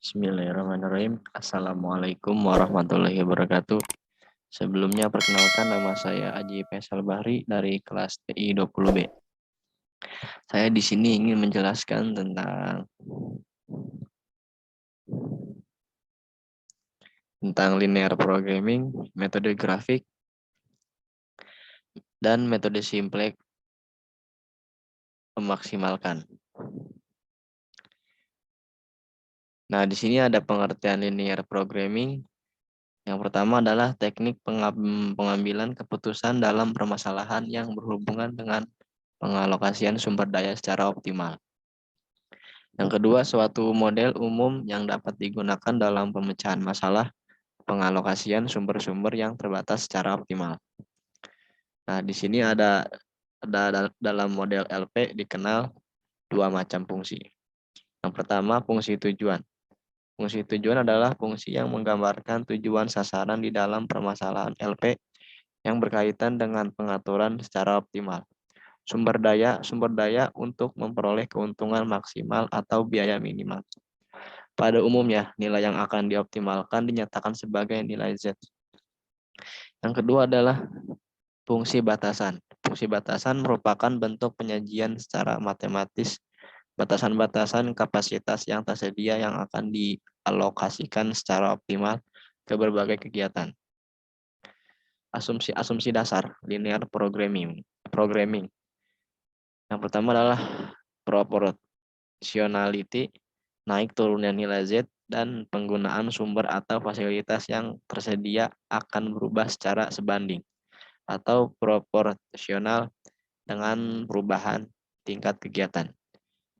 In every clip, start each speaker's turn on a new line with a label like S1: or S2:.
S1: Bismillahirrahmanirrahim. Assalamualaikum warahmatullahi wabarakatuh. Sebelumnya perkenalkan, nama saya Aji Faisal Bahri dari kelas TI 20B. Saya di sini ingin menjelaskan tentang linear programming, metode grafik, dan metode simplex memaksimalkan. Nah, di sini ada pengertian linear programming. Yang pertama adalah teknik pengambilan keputusan dalam permasalahan yang berhubungan dengan pengalokasian sumber daya secara optimal. Yang kedua, suatu model umum yang dapat digunakan dalam pemecahan masalah pengalokasian sumber-sumber yang terbatas secara optimal. Nah, di sini ada dalam model LP dikenal dua macam fungsi. Yang pertama, fungsi tujuan. Fungsi tujuan adalah fungsi yang menggambarkan tujuan sasaran di dalam permasalahan LP yang berkaitan dengan pengaturan secara optimal. Sumber daya untuk memperoleh keuntungan maksimal atau biaya minimal. Pada umumnya, nilai yang akan dioptimalkan dinyatakan sebagai nilai Z. Yang kedua adalah fungsi batasan. Fungsi batasan merupakan bentuk penyajian secara matematis batasan-batasan kapasitas yang tersedia yang akan dialokasikan secara optimal ke berbagai kegiatan. Asumsi dasar linear programming. Yang pertama adalah proportionality, naik turunnya nilai Z, dan penggunaan sumber atau fasilitas yang tersedia akan berubah secara sebanding atau proporsional dengan perubahan tingkat kegiatan.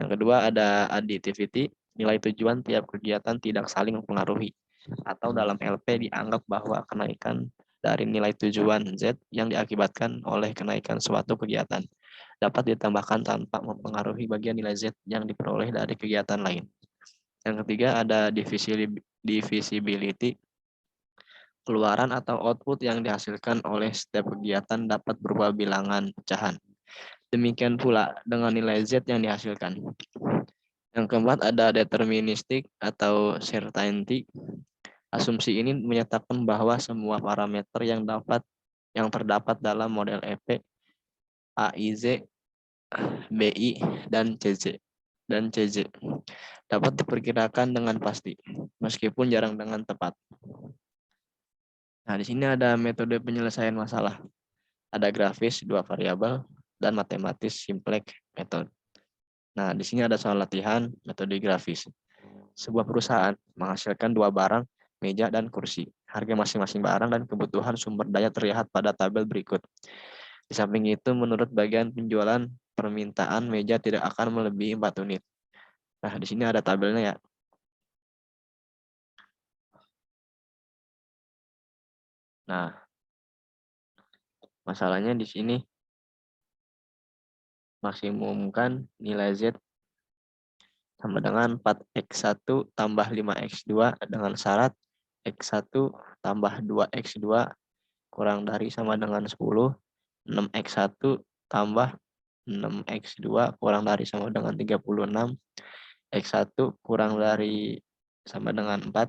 S1: Yang kedua ada additivity, nilai tujuan tiap kegiatan tidak saling mempengaruhi, atau dalam LP dianggap bahwa kenaikan dari nilai tujuan Z yang diakibatkan oleh kenaikan suatu kegiatan dapat ditambahkan tanpa mempengaruhi bagian nilai Z yang diperoleh dari kegiatan lain. Yang ketiga ada divisibility, keluaran atau output yang dihasilkan oleh setiap kegiatan dapat berupa bilangan pecahan. Demikian pula dengan nilai Z yang dihasilkan. Yang keempat ada deterministik atau certainty. Asumsi ini menyatakan bahwa semua parameter yang terdapat dalam model EP, AIZ, BI, dan CZ dapat diperkirakan dengan pasti, meskipun jarang dengan tepat. Nah, di sini ada metode penyelesaian masalah. Ada grafis, dua variabel, dan matematis simplex method. Nah, di sini ada soal latihan metode grafis. Sebuah perusahaan menghasilkan dua barang, meja dan kursi. Harga masing-masing barang dan kebutuhan sumber daya terlihat pada tabel berikut. Di samping itu, menurut bagian penjualan, permintaan meja tidak akan melebihi 4 unit. Nah, di sini ada tabelnya ya. Nah, masalahnya di sini maksimumkan nilai Z sama dengan 4x1 tambah 5x2 dengan syarat x1 tambah 2x2 kurang dari sama dengan 10, 6x1 tambah 6x2 kurang dari sama dengan 36, x1 kurang dari sama dengan 4.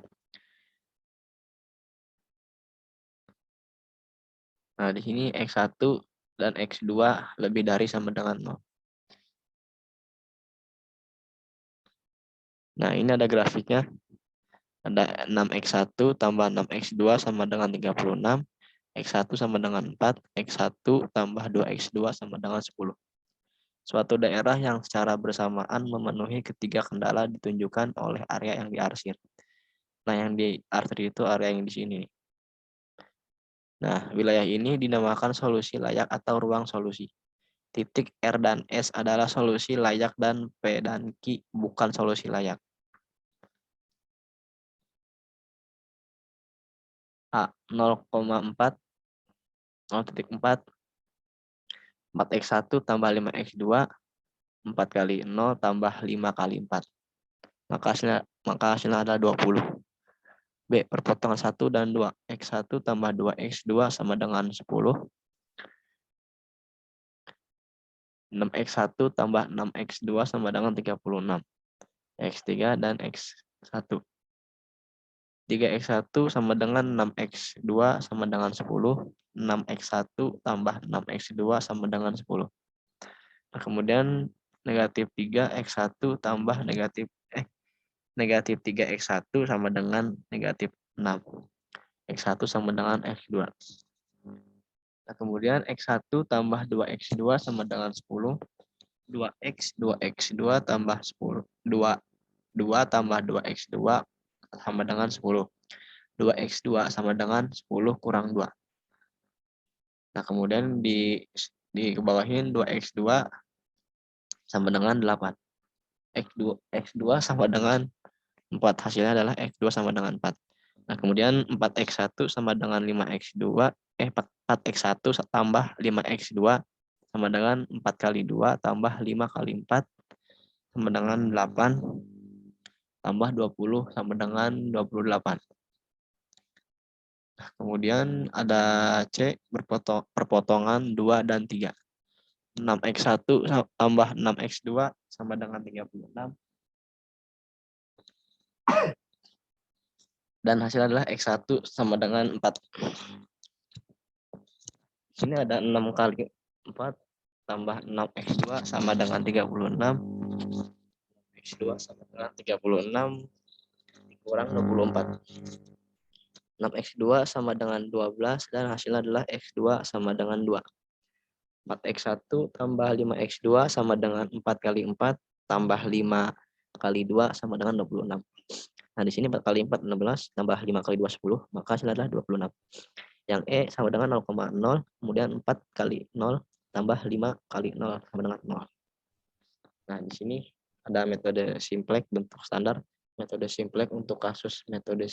S1: Nah, di sini x1 dan x2 lebih dari sama dengan 0. Nah, ini ada grafiknya. Ada 6x1 tambah 6x2 sama dengan 36, x1 sama dengan 4, x1 tambah 2x2 sama dengan 10. Suatu daerah yang secara bersamaan memenuhi ketiga kendala ditunjukkan oleh area yang diarsir. Nah, yang diarsir itu area yang di sini. Nah, wilayah ini dinamakan solusi layak atau ruang solusi. Titik R dan S adalah solusi layak dan P dan Q bukan solusi layak. A 0,4, 0,4, 4x1 tambah 5x2, 4 kali 0 tambah 5 kali 4. Maka hasilnya adalah 20. B. Perpotongan 1 dan 2. X1 tambah 2x2 sama dengan 10. 6x1 tambah 6x2 sama dengan 36. X3 dan X1. 3x1 sama dengan 6x2 sama dengan 10. 6x1 tambah 6x2 sama dengan 10. Nah, kemudian negatif 3x1 tambah negatif 3x1 sama dengan negatif 6. X1 sama dengan X2. Nah, kemudian X1 tambah 2X2 sama dengan 10. 2X tambah 10. 2 tambah 2X2 sama dengan 10. 2X2 sama dengan 10 kurang 2. Nah, kemudian kebawahin 2X2 sama dengan 8. X2 sama dengan 4. Hasilnya adalah X2 sama dengan 4. Nah, kemudian 4x1 sama dengan 5x2, 4x1 tambah 5x2 sama dengan 4 kali 2 tambah 5 kali 4 sama dengan 8 tambah 20 sama dengan 28. Nah, kemudian ada C perpotongan 2 dan 3. 6x1 tambah 6x2 sama dengan 36. Dan hasil adalah X1 sama dengan 4. Sini ada 6 kali 4 tambah 6x2 sama dengan 36. X2 sama dengan 36 kurang 24. 6x2 sama dengan 12 dan hasilnya adalah x2 sama dengan 2. 4x1 tambah 5x2 sama dengan 4 kali 4 tambah 5 kali 2 sama dengan 26. Nah, di sini 4 kali 4 16 tambah 5 kali 2 10, maka hasilnya adalah 26. Yang E sama dengan 0,0, kemudian 4 kali 0 tambah 5 kali 0 sama dengan 0. Nah, di sini ada metode simplex bentuk standar, metode simplex untuk kasus metode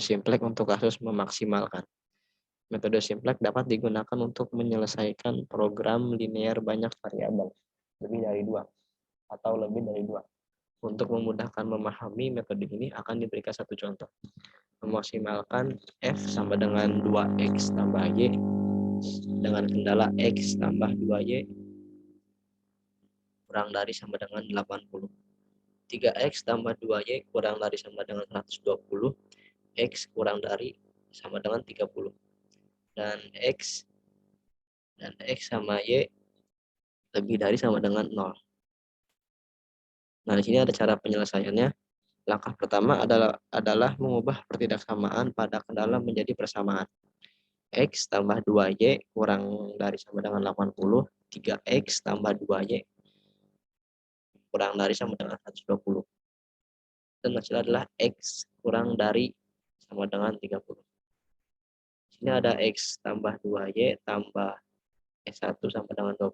S1: simplex untuk kasus memaksimalkan. Metode simplex dapat digunakan untuk menyelesaikan program linear banyak variabel, lebih dari 2 atau lebih dari 2. Untuk memudahkan memahami metode ini akan diberikan satu contoh. Memaksimalkan F sama dengan 2X tambah Y dengan kendala X tambah 2Y kurang dari sama dengan 80. 3X tambah 2Y kurang dari sama dengan 120. X kurang dari sama dengan 30. Dan X sama Y lebih dari sama dengan 0. Nah, di sini ada cara penyelesaiannya. Langkah pertama adalah mengubah pertidaksamaan pada kendala menjadi persamaan. X tambah 2Y kurang dari sama dengan 80. 3X tambah 2Y kurang dari sama dengan 120. Dan hasilnya adalah X kurang dari sama dengan 30. Sini ada X tambah 2Y tambah S1 sama dengan 20.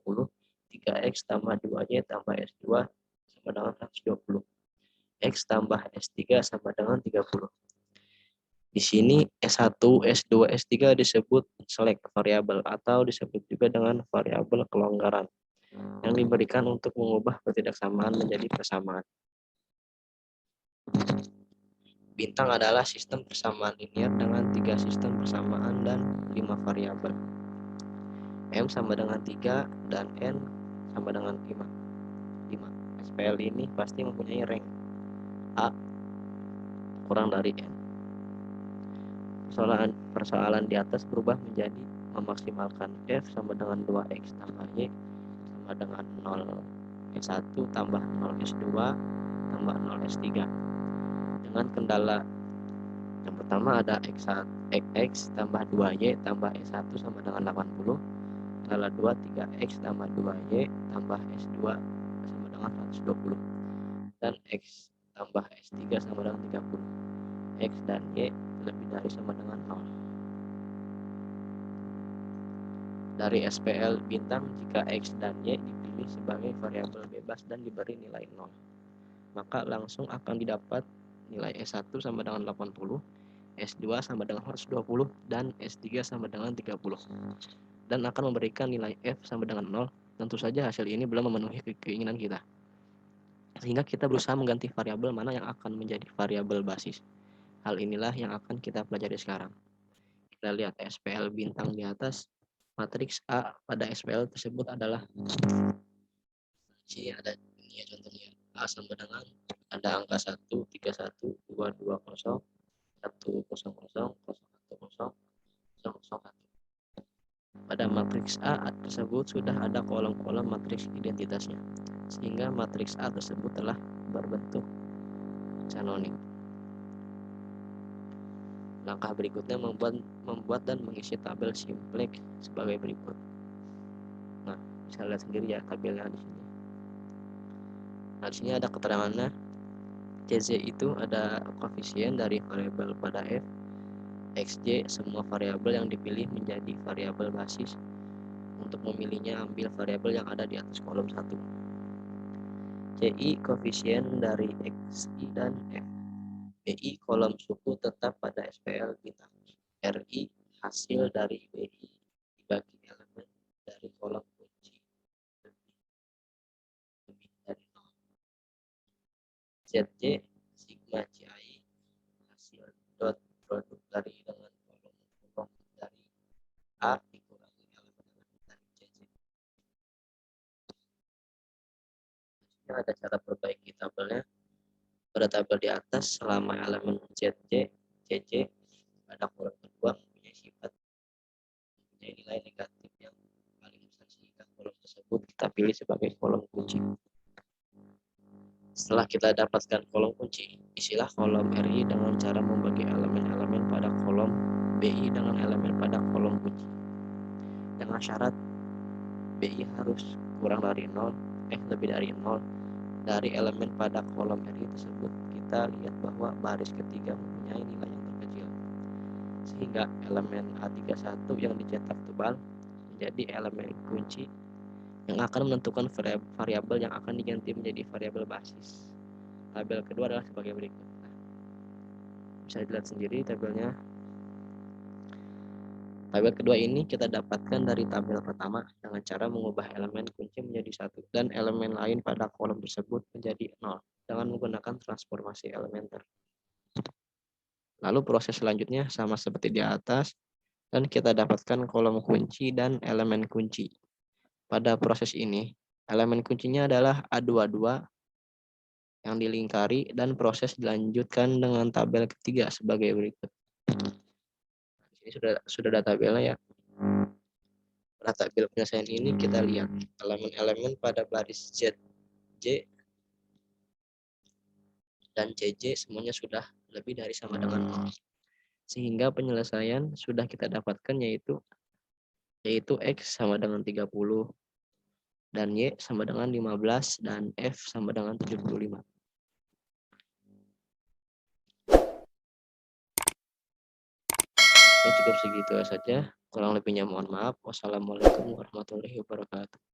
S1: 3X tambah 2Y tambah S2 sama dengan 120. X tambah S3 sama dengan 30. Di sini S1, S2, S3 disebut select variabel atau disebut juga dengan variabel kelonggaran yang diberikan untuk mengubah ketidaksamaan menjadi persamaan. Bintang adalah sistem persamaan linear dengan 3 sistem persamaan dan 5 variabel. M sama dengan 3 dan N sama dengan 5. SPL ini pasti mempunyai rank A kurang dari N. Persoalan di atas berubah menjadi memaksimalkan F sama dengan 2X tambah Y sama dengan 0S1 tambah 0S2 tambah 0S3. Dengan kendala yang pertama ada X tambah 2Y tambah S1 sama dengan 80. Kendala 2 3X tambah 2Y tambah S2 sama dengan 120. Dan X tambah S3 sama dengan 30. X dan Y lebih dari sama dengan 0. Dari SPL bintang, jika X dan Y dipilih sebagai variabel bebas dan diberi nilai 0, maka langsung akan didapat nilai S1 sama dengan 80, S2 sama dengan 120, dan S3 sama dengan 30. Dan akan memberikan nilai F sama dengan 0. Tentu saja hasil ini belum memenuhi keinginan kita. Sehingga kita berusaha mengganti variabel mana yang akan menjadi variabel basis. Hal inilah yang akan kita pelajari sekarang. Kita lihat SPL bintang di atas. Matriks A pada SPL tersebut adalah sini ada ini ya contohnya. A sama dengan ada angka 1, 31, 2, 2, 0, Pada matriks A tersebut sudah ada kolom-kolom matriks identitasnya, sehingga matriks A tersebut telah berbentuk canonik. Langkah berikutnya membuat dan mengisi tabel simplex sebagai berikut. Nah, bisa lihat sendiri ya tabelnya di sini. Nah, di sini ada keterangannya. CZ itu ada koefisien dari variabel pada F, XJ semua variabel yang dipilih menjadi variabel basis. Untuk memilihnya ambil variabel yang ada di atas kolom 1. CI koefisien dari XI dan F. BI kolom suku tetap pada SPL bintang. RI hasil dari BI dibagi elemen dari kolom kunci lebih dari 0. ZJ sigma CI hasil dot produk dari dengan kolom dari A dikurangi elemen-elemen dari CJ. Ini ada cara perbaiki tabelnya. Pada tabel di atas, selama elemen ZJ, CJ pada kolom kedua mempunyai sifat mempunyai nilai negatif yang paling besar, sehingga kolom tersebut kita pilih sebagai kolom kunci. Setelah kita dapatkan kolom kunci, isilah kolom RI dengan cara membagi elemen-elemen pada kolom BI dengan elemen pada kolom kunci. Dengan syarat BI harus kurang dari 0, lebih dari 0 dari elemen pada kolom RI tersebut. Kita lihat bahwa baris ketiga mempunyai nilai yang terkecil, sehingga elemen A31 yang dicetak tebal menjadi elemen kunci yang akan menentukan variabel yang akan diganti menjadi variabel basis. Tabel kedua adalah sebagai berikut. Bisa dilihat sendiri tabelnya. Tabel kedua ini kita dapatkan dari tabel pertama dengan cara mengubah elemen kunci menjadi 1 dan elemen lain pada kolom tersebut menjadi 0 dengan menggunakan transformasi elementer. Lalu proses selanjutnya sama seperti di atas, dan kita dapatkan kolom kunci dan elemen kunci. Pada proses ini, elemen kuncinya adalah A22 yang dilingkari, dan proses dilanjutkan dengan tabel ketiga sebagai berikut. Ini sudah ada tabelnya ya. Pada tabel penyelesaian ini kita lihat elemen-elemen pada baris Z, J, dan CJ semuanya sudah lebih dari sama dengan 0. Sehingga penyelesaian sudah kita dapatkan yaitu X sama dengan 30, dan Y sama dengan 15, dan F sama dengan 75. Ya, cukup segitu saja. Kurang lebihnya mohon maaf. Wassalamualaikum warahmatullahi wabarakatuh.